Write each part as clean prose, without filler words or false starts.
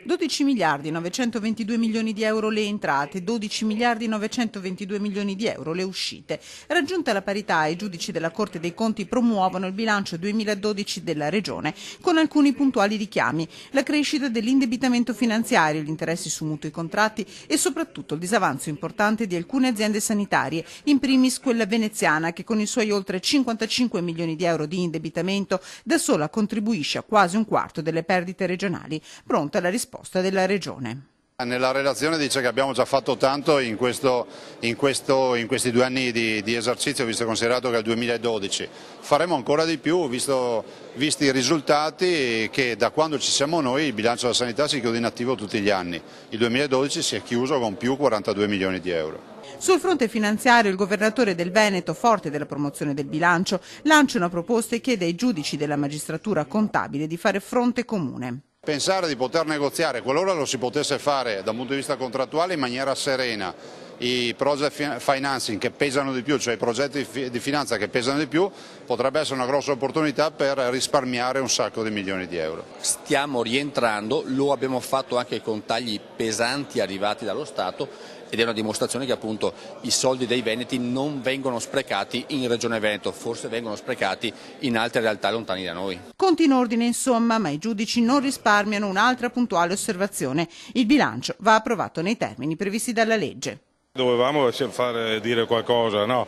12 miliardi 922 milioni di euro le entrate, 12 miliardi 922 milioni di euro le uscite. Raggiunta la parità, i giudici della Corte dei Conti promuovono il bilancio 2012 della Regione con alcuni puntuali richiami: la crescita dell'indebitamento finanziario, gli interessi su mutui contratti e soprattutto il disavanzo importante di alcune aziende sanitarie, in primis quella veneziana che con i suoi oltre 55 milioni di euro di indebitamento da sola contribuisce a quasi un quarto delle perdite regionali. Pronta la risposta della Regione. Nella relazione dice che abbiamo già fatto tanto in questi 2 anni di esercizio, visto e considerato che è il 2012. Faremo ancora di più, visti i risultati che da quando ci siamo noi il bilancio della sanità si chiude in attivo tutti gli anni. Il 2012 si è chiuso con più 42 milioni di euro. Sul fronte finanziario il governatore del Veneto, forte della promozione del bilancio, lancia una proposta e chiede ai giudici della magistratura contabile di fare fronte comune. Pensare di poter negoziare, qualora lo si potesse fare da un punto di vista contrattuale in maniera serena, i project financing che pesano di più, cioè i progetti di finanza che pesano di più, potrebbe essere una grossa opportunità per risparmiare un sacco di milioni di euro. Stiamo rientrando, lo abbiamo fatto anche con tagli pesanti arrivati dallo Stato ed è una dimostrazione che appunto i soldi dei veneti non vengono sprecati in Regione Veneto, forse vengono sprecati in altre realtà lontane da noi. Conti in ordine insomma, ma i giudici non risparmiano un'altra puntuale osservazione: il bilancio va approvato nei termini previsti dalla legge. Dovevamo far dire qualcosa, no?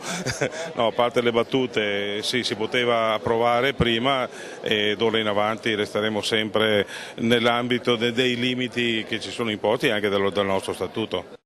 No, a parte le battute, sì, si poteva approvare prima e d'ora in avanti resteremo sempre nell'ambito dei limiti che ci sono imposti anche dal nostro statuto.